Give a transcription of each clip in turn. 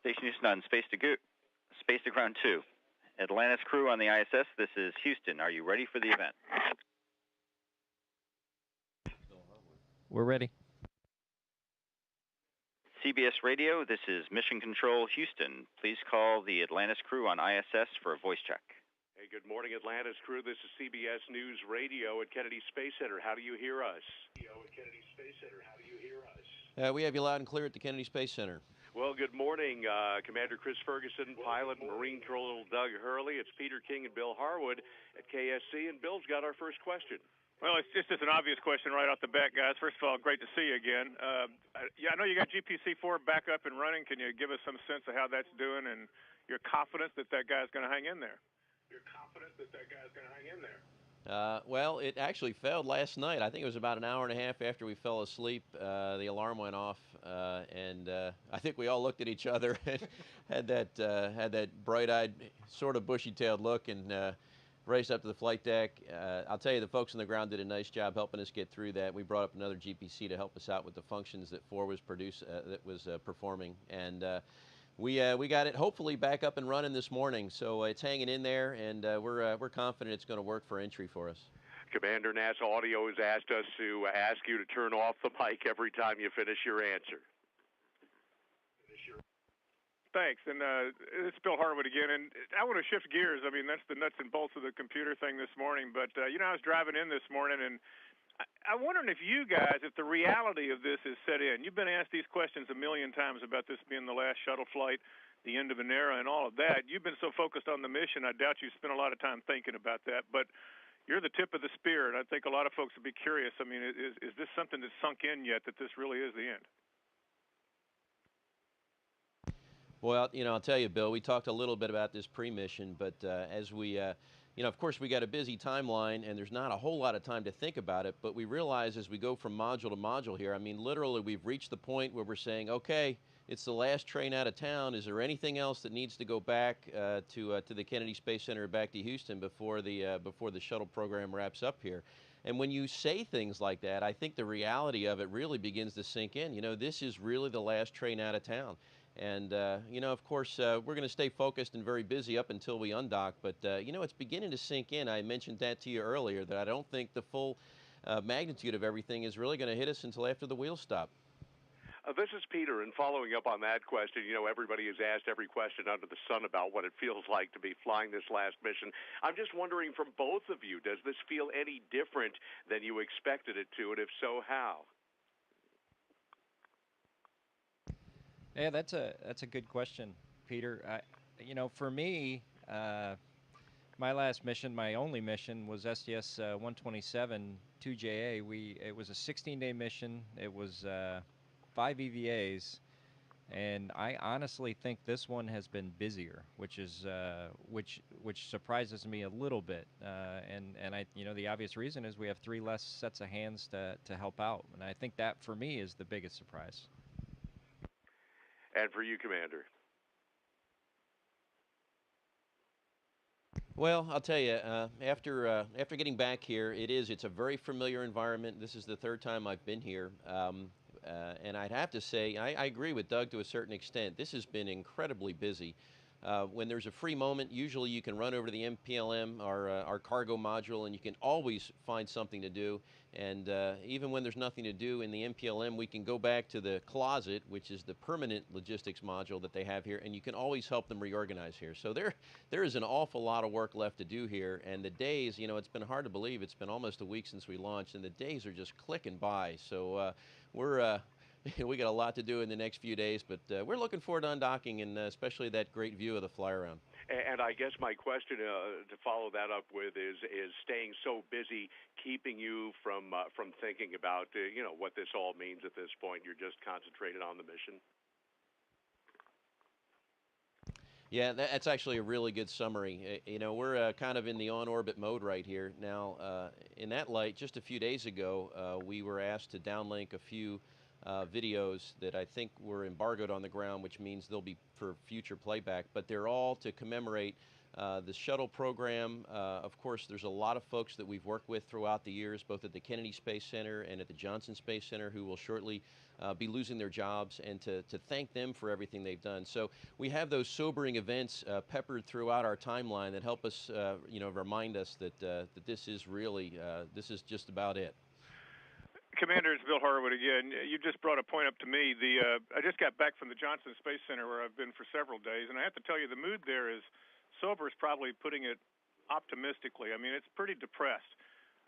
Station Houston on Space to Ground 2. Atlantis crew on the ISS, this is Houston. Are you ready for the event? We're ready. CBS Radio, this is Mission Control Houston. Please call the Atlantis crew on ISS for a voice check. Hey, good morning, Atlantis crew. This is CBS News Radio at Kennedy Space Center. How do you hear us? We have you loud and clear at the Kennedy Space Center. Well, good morning, Commander Chris Ferguson, pilot Marine Colonel Doug Hurley. It's Peter King and Bill Harwood at KSC, and Bill's got our first question. Well, it's just an obvious question right off the bat, guys. First of all, great to see you again. I know you got GPC-4 back up and running. Can you give us some sense of how that's doing and your confidence that guy's going to hang in there? Well, it actually failed last night. I think it was about an hour and a half after we fell asleep. The alarm went off, and I think we all looked at each other and had that bright-eyed, sort of bushy-tailed look, and raced up to the flight deck. I'll tell you, the folks on the ground did a nice job helping us get through that. We brought up another GPC to help us out with the functions that 4 was performing, and we got it hopefully back up and running this morning. So it's hanging in there, and we're confident it's going to work for entry for us. Commander, NASA Audio has asked us to ask you to turn off the mic every time you finish your answer. Thanks, and it's Bill Harwood again, and I want to shift gears. I mean, that's the nuts and bolts of the computer thing this morning, but, I was driving in this morning, and I'm wondering if you guys, if the reality of this is set in. You've been asked these questions a million times about this being the last shuttle flight, the end of an era, and all of that. You've been so focused on the mission, I doubt you spent a lot of time thinking about that, but you're the tip of the spear, and I think a lot of folks would be curious. I mean, is this something that's sunk in yet, that this really is the end? Well, I'll tell you, Bill, we talked a little bit about this pre-mission, but as we, of course, we got a busy timeline, and there's not a whole lot of time to think about it, but we realize as we go from module to module here, I mean, literally, we've reached the point where we're saying, okay, it's the last train out of town. Is there anything else that needs to go back to the Kennedy Space Center, back to Houston before the shuttle program wraps up here? And when you say things like that, I think the reality of it really begins to sink in. This is really the last train out of town. And, of course, we're going to stay focused and very busy up until we undock. But, it's beginning to sink in. I mentioned that to you earlier, that I don't think the full magnitude of everything is really going to hit us until after the wheels stop. This is Peter, and following up on that question, everybody has asked every question under the sun about what it feels like to be flying this last mission. I'm just wondering from both of you, does this feel any different than you expected it to, and if so, how? Yeah, that's a good question, Peter. For me, my last mission, my only mission, was STS-127 2JA. It was a 16-day mission. It was 5 EVAs, and I honestly think this one has been busier, which is which surprises me a little bit. And I, the obvious reason is we have 3 less sets of hands to help out, and I think that for me is the biggest surprise. And for you, Commander? Well, I'll tell you, after getting back here, it's a very familiar environment. This is the 3rd time I've been here. And I'd have to say, I agree with Doug to a certain extent. This has been incredibly busy. When there's a free moment, usually you can run over to the MPLM, our cargo module, and you can always find something to do. And even when there's nothing to do in the MPLM, we can go back to the closet, which is the permanent logistics module that they have here, and you can always help them reorganize here. So there is an awful lot of work left to do here. And the days, it's been hard to believe. It's been almost a week since we launched, and the days are just clicking by. So we got a lot to do in the next few days, but we're looking forward to undocking, and especially that great view of the fly-around. And I guess my question to follow that up with is staying so busy keeping you from thinking about what this all means at this point? You're just concentrated on the mission. Yeah, that's actually a really good summary. We're kind of in the on-orbit mode right here. Now, in that light, just a few days ago, we were asked to downlink a few videos that I think were embargoed on the ground, which means they'll be for future playback, but they're all to commemorate the shuttle program. Of course, there's a lot of folks that we've worked with throughout the years, both at the Kennedy Space Center and at the Johnson Space Center, who will shortly be losing their jobs, and to thank them for everything they've done. So we have those sobering events peppered throughout our timeline that help us, remind us that this is really, this is just about it. Commander, it's Bill Harwood again. You just brought a point up to me. I just got back from the Johnson Space Center where I've been for several days, and I have to tell you the mood there is, sober is probably putting it optimistically. I mean, it's pretty depressed.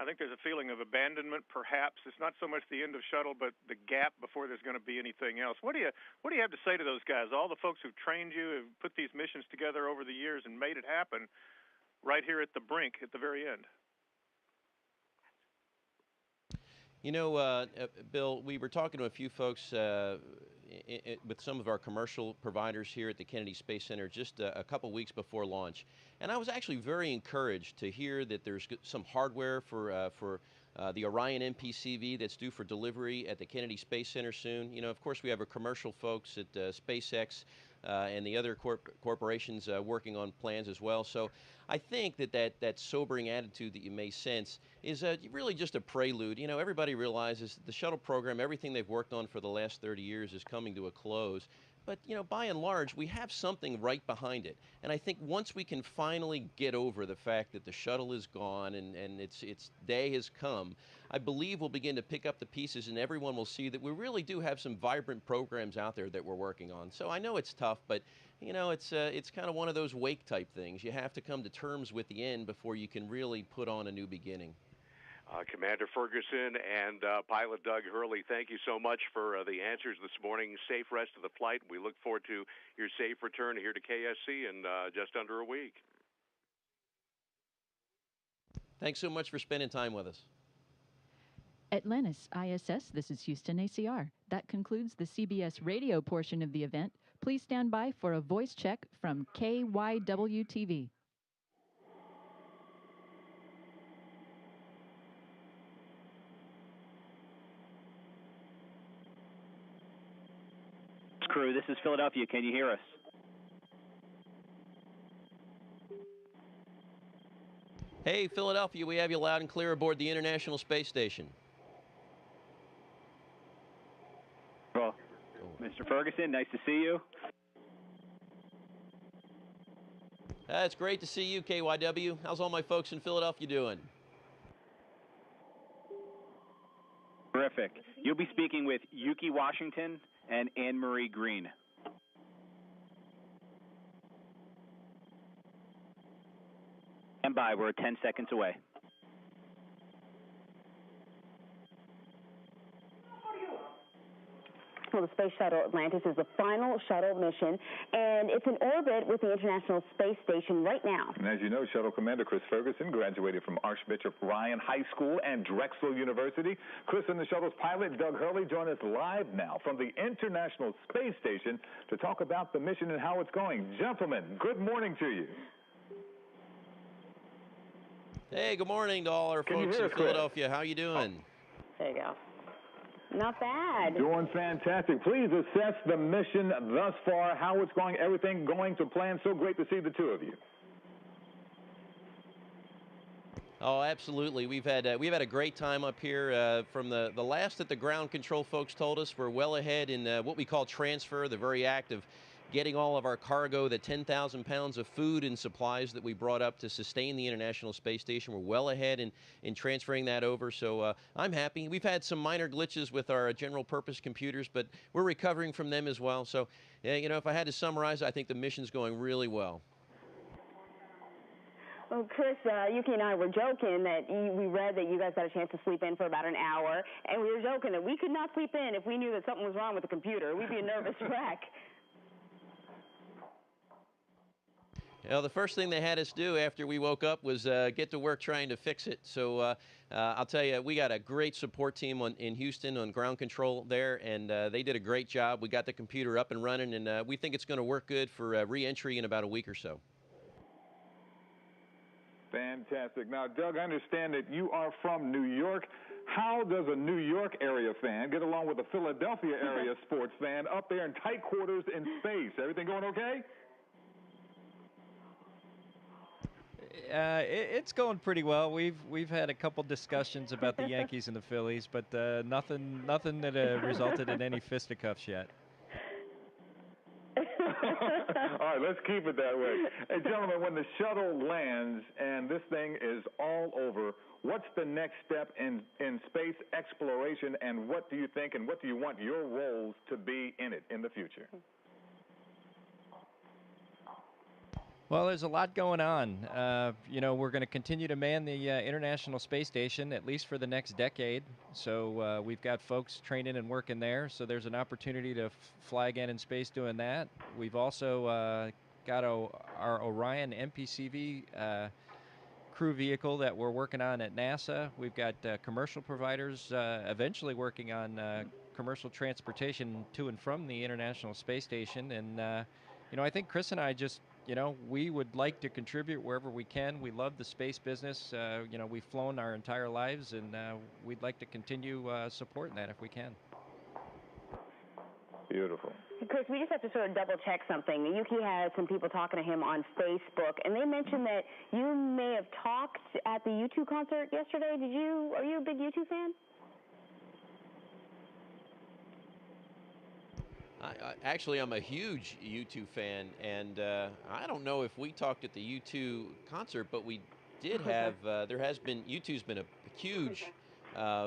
I think there's a feeling of abandonment, perhaps. It's not so much the end of shuttle, but the gap before there's going to be anything else. What do you have to say to those guys, all the folks who've trained you, have put these missions together over the years and made it happen right here at the brink at the very end? You know, Bill, we were talking to a few folks with some of our commercial providers here at the Kennedy Space Center just a couple weeks before launch, and I was actually very encouraged to hear that there's some hardware for the Orion MPCV that's due for delivery at the Kennedy Space Center soon. You know, of course, we have our commercial folks at SpaceX and the other corporations working on plans as well. So I think that sobering attitude that you may sense is really just a prelude. You know, everybody realizes that the shuttle program, everything they've worked on for the last 30 years is coming to a close. But, you know, by and large, we have something right behind it. And I think once we can finally get over the fact that the shuttle is gone and its day has come, I believe we'll begin to pick up the pieces and everyone will see that we really do have some vibrant programs out there that we're working on. So I know it's tough, but, you know, it's kind of one of those wake type things. You have to come to terms with the end before you can really put on a new beginning. Commander Ferguson and Pilot Doug Hurley, thank you so much for the answers this morning. Safe rest of the flight. We look forward to your safe return here to KSC in just under a week. Thanks so much for spending time with us. Atlantis ISS, this is Houston ACR. That concludes the CBS Radio portion of the event. Please stand by for a voice check from KYW-TV. Crew, this is Philadelphia. Can you hear us? Hey, Philadelphia, we have you loud and clear aboard the International Space Station. Well, Mr. Ferguson, nice to see you. It's great to see you, KYW. How's all my folks in Philadelphia doing? Terrific. You'll be speaking with Yuki Washington and Anne-Marie Green. Stand by, we're 10 seconds away. Well, the Space Shuttle Atlantis is the final shuttle mission, and it's in orbit with the International Space Station right now. And as you know, Shuttle Commander Chris Ferguson graduated from Archbishop Ryan High School and Drexel University. Chris and the shuttle's pilot, Doug Hurley, join us live now from the International Space Station to talk about the mission and how it's going. Gentlemen, good morning to you. Hey, good morning to all our folks in Philadelphia. How you doing? There you go. Not bad. Doing fantastic. Please assess the mission thus far, how it's going, everything going to plan. So great to see the two of you. Oh, absolutely. We've had a great time up here. From the last that the ground control folks told us, we're well ahead in what we call transfer, the very act of getting all of our cargo, the 10,000 pounds of food and supplies that we brought up to sustain the International Space Station. We're well ahead in transferring that over, so I'm happy. We've had some minor glitches with our general purpose computers, but we're recovering from them as well. So, you know, if I had to summarize, I think the mission's going really well. Well, Chris, Yuki and I were joking that we read that you guys got a chance to sleep in for about an hour, and we were joking that we could not sleep in if we knew that something was wrong with the computer. We'd be a nervous wreck. You know, the first thing they had us do after we woke up was get to work trying to fix it. So I'll tell you, we got a great support team in Houston on ground control there, and they did a great job. We got the computer up and running, and we think it's going to work good for re-entry in about a week or so. Fantastic. Now, Doug, I understand that you are from New York. How does a New York area fan get along with a Philadelphia area sports fan up there in tight quarters in space? Everything going okay? It's going pretty well. We've had a couple discussions about the Yankees and the Phillies, but nothing that resulted in any fisticuffs yet. All right, let's keep it that way. Hey, gentlemen, when the shuttle lands and this thing is all over, what's the next step in space exploration, and what do you think and what do you want your roles to be in it in the future? Well, there's a lot going on. We're going to continue to man the International Space Station at least for the next decade. So we've got folks training and working there. So there's an opportunity to fly again in space doing that. We've also got our Orion MPCV crew vehicle that we're working on at NASA. We've got commercial providers eventually working on commercial transportation to and from the International Space Station. And, I think Chris and I just, we would like to contribute wherever we can. We love the space business. We've flown our entire lives, and we'd like to continue supporting that if we can. Beautiful. Chris, we just have to sort of double check something. Yuki had some people talking to him on Facebook, and they mentioned that you may have talked at the U2 concert yesterday. Are you a big U2 fan? Actually, I'm a huge U2 fan, and I don't know if we talked at the U2 concert, but we did have, U2's been a huge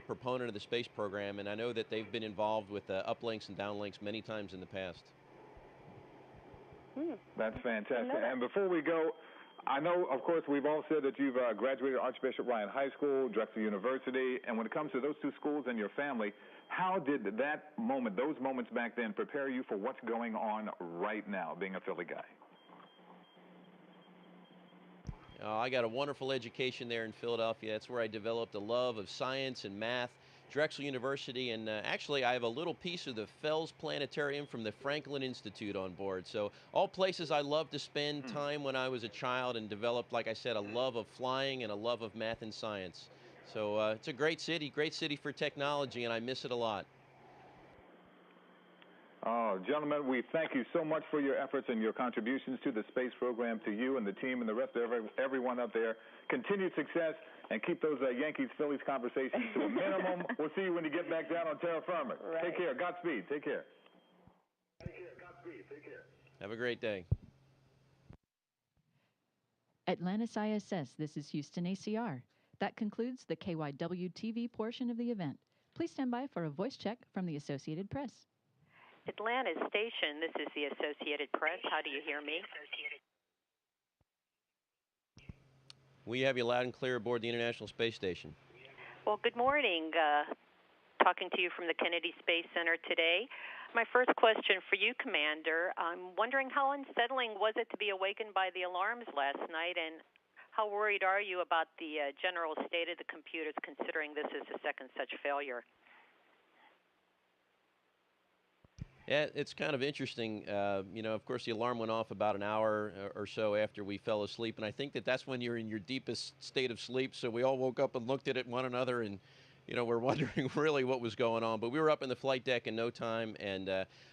proponent of the space program, and I know that they've been involved with uplinks and downlinks many times in the past. That's fantastic. And before we go, I know, of course, we've all said that you've graduated Archbishop Ryan High School, Drexel University, and when it comes to those two schools and your family, how did those moments back then prepare you for what's going on right now, being a Philly guy? I got a wonderful education there in Philadelphia. That's where I developed a love of science and math. Drexel University, and actually I have a little piece of the Fells Planetarium from the Franklin Institute on board. So all places I loved to spend time when I was a child, and developed, like I said, a love of flying and a love of math and science. So it's a great city for technology, and I miss it a lot. Oh, gentlemen, we thank you so much for your efforts and your contributions to the space program, to you and the team and the rest of everyone up there. Continued success, and keep those Yankees-Phillies conversations to a minimum. We'll see you when you get back down on terra firma. Right. Take care. Godspeed. Take care. Have a great day. Atlantis ISS, this is Houston ACR. That concludes the KYW-TV portion of the event. Please stand by for a voice check from the Associated Press. Atlantis Station, this is the Associated Press. How do you hear me? We have you loud and clear aboard the International Space Station. Well, good morning. Talking to you from the Kennedy Space Center today. My first question for you, Commander. I'm wondering how unsettling was it to be awakened by the alarms last night, and how worried are you about the general state of the computers, considering this is the second such failure? Yeah, it's kind of interesting. Of course, the alarm went off about an hour or so after we fell asleep, and I think that's when you're in your deepest state of sleep. So we all woke up and looked at one another, and we're wondering really what was going on. But we were up in the flight deck in no time, and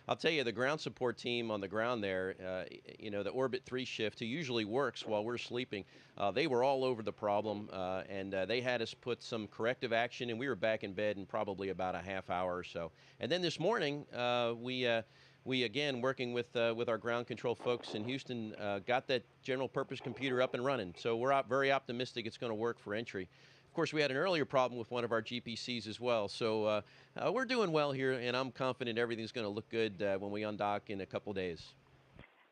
I'll tell you, the ground support team on the ground there, the Orbit 3 shift, who usually works while we're sleeping, they were all over the problem, and they had us put some corrective action, and we were back in bed in probably about a half hour or so. And then this morning, we again, working with our ground control folks in Houston, got that general purpose computer up and running. So we're very optimistic it's going to work for entry. Of course, we had an earlier problem with one of our GPCs as well. So we're doing well here, and I'm confident everything's going to look good when we undock in a couple days.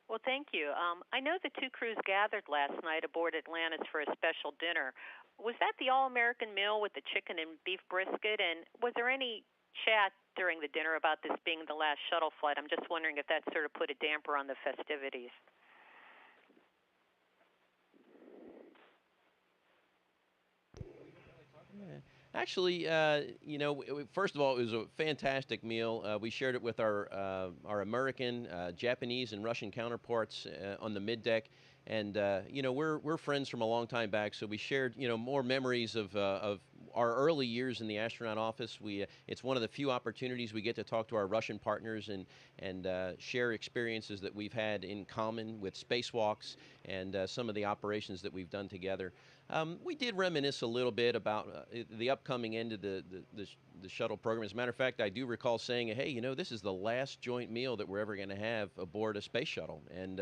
Well, thank you. I know the two crews gathered last night aboard Atlantis for a special dinner. Was that the all-American meal with the chicken and beef brisket? And was there any chat during the dinner about this being the last shuttle flight? I'm just wondering if that sort of put a damper on the festivities. Actually, first of all, it was a fantastic meal. We shared it with our American, Japanese, and Russian counterparts on the middeck, and we're friends from a long time back. So we shared more memories of our early years in the astronaut office, it's one of the few opportunities we get to talk to our Russian partners and share experiences that we've had in common with spacewalks and some of the operations that we've done together. We did reminisce a little bit about the upcoming end of the shuttle program. As a matter of fact, I do recall saying, hey, you know, this is the last joint meal that we're ever going to have aboard a space shuttle. And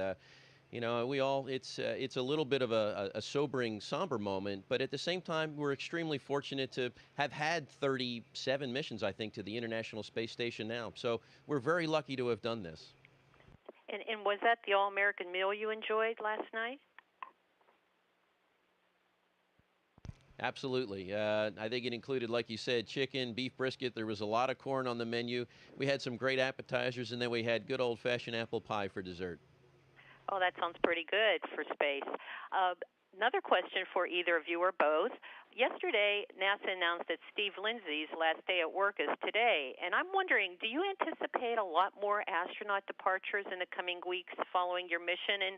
you know, it's a little bit of a sobering, somber moment, but at the same time, we're extremely fortunate to have had 37 missions, I think, to the International Space Station now. So we're very lucky to have done this. And was that the all-American meal you enjoyed last night? Absolutely. I think it included, like you said, chicken, beef brisket. There was a lot of corn on the menu. We had some great appetizers, and then we had good old-fashioned apple pie for dessert. Oh, that sounds pretty good for space. Another question for either of you or both. Yesterday, NASA announced that Steve Lindsay's last day at work is today, and I'm wondering, do you anticipate a lot more astronaut departures in the coming weeks following your mission? And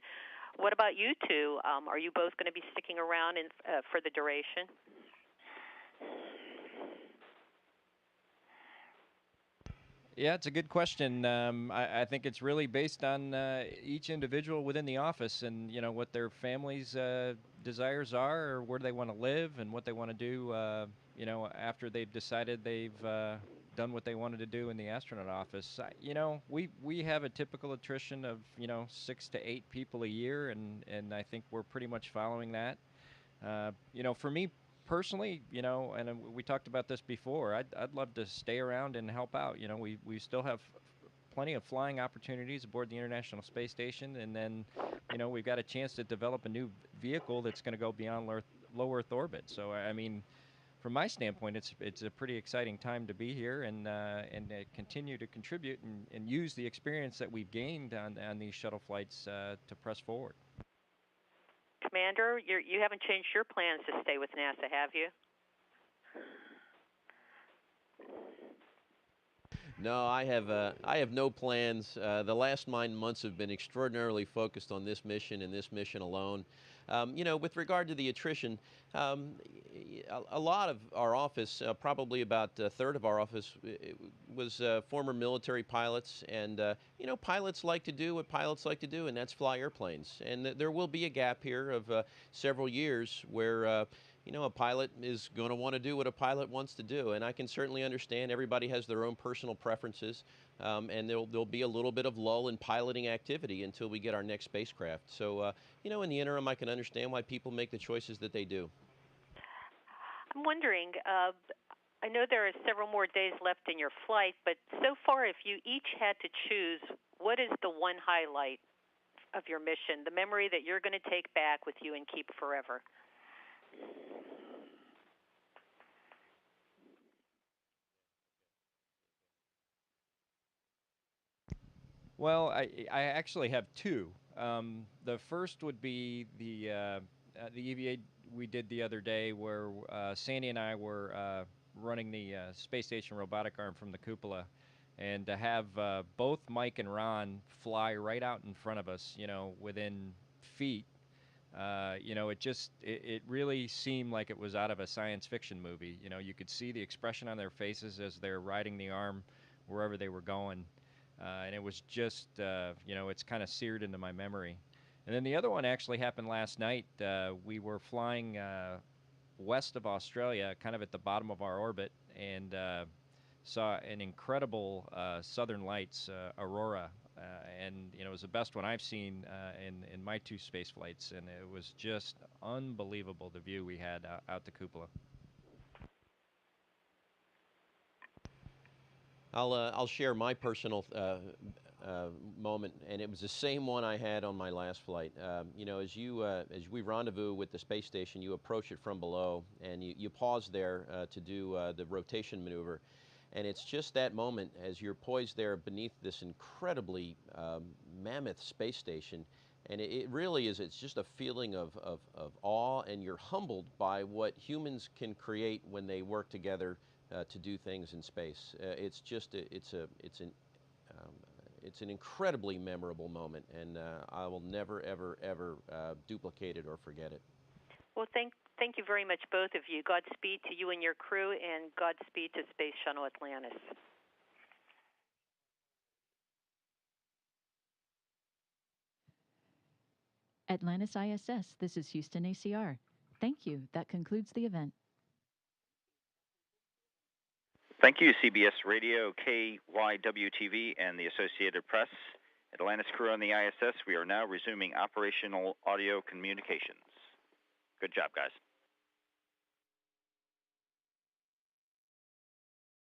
what about you two? Are you both going to be sticking around for the duration? Yeah, it's a good question. I think it's really based on each individual within the office and, you know, what their family's desires are or where they want to live and what they want to do, you know, after they've decided they've done what they wanted to do in the astronaut office. You know, we have a typical attrition of, you know, 6 to 8 people a year, and I think we're pretty much following that. You know, for me personally, you know, and we talked about this before, I'd love to stay around and help out. You know, we still have plenty of flying opportunities aboard the International Space Station, and then, you know, we've got a chance to develop a new vehicle that's going to go beyond low Earth orbit. So, I mean, from my standpoint, it's a pretty exciting time to be here and continue to contribute and use the experience that we've gained on these shuttle flights to press forward. Commander, you haven't changed your plans to stay with NASA, have you? No, I have no plans. The last 9 months have been extraordinarily focused on this mission and this mission alone. You know, with regard to the attrition, a lot of our office, probably about a third of our office, was former military pilots. And, you know, pilots like to do what pilots like to do, and that's fly airplanes. And there will be a gap here of several years where, you know, a pilot is going to want to do what a pilot wants to do. And I can certainly understand everybody has their own personal preferences. And there'll be a little bit of lull in piloting activity until we get our next spacecraft. So, you know, in the interim, I can understand why people make the choices that they do. I'm wondering, I know there are several more days left in your flight, but so far, if you each had to choose, what is the one highlight of your mission, the memory that you're going to take back with you and keep forever? Well, I actually have two. The first would be the EVA we did the other day where Sandy and I were running the space station robotic arm from the cupola, and to have both Mike and Ron fly right out in front of us, you know, within feet, you know, it really seemed like it was out of a science fiction movie. You know, you could see the expression on their faces as they're riding the arm wherever they were going. And it was just, you know, it's kind of seared into my memory. And then the other one actually happened last night. We were flying west of Australia, kind of at the bottom of our orbit, and saw an incredible Southern Lights aurora. And, you know, it was the best one I've seen in my two space flights. And it was just unbelievable, the view we had out the cupola. I'll share my personal moment, and it was the same one I had on my last flight. You know, as we rendezvous with the space station, you approach it from below, and you pause there to do the rotation maneuver. And it's just that moment as you're poised there beneath this incredibly mammoth space station. And it really is, it's just a feeling of awe, and you're humbled by what humans can create when they work together to do things in space. It's an incredibly memorable moment, and I will never, ever, ever duplicate it or forget it. Well, Thank you very much, both of you. Godspeed to you and your crew, and Godspeed to Space Shuttle Atlantis. Atlantis ISS, this is Houston ACR. Thank you. That concludes the event. Thank you, CBS Radio, KYW-TV, and the Associated Press. Atlantis crew on the ISS, we are now resuming operational audio communications. Good job, guys.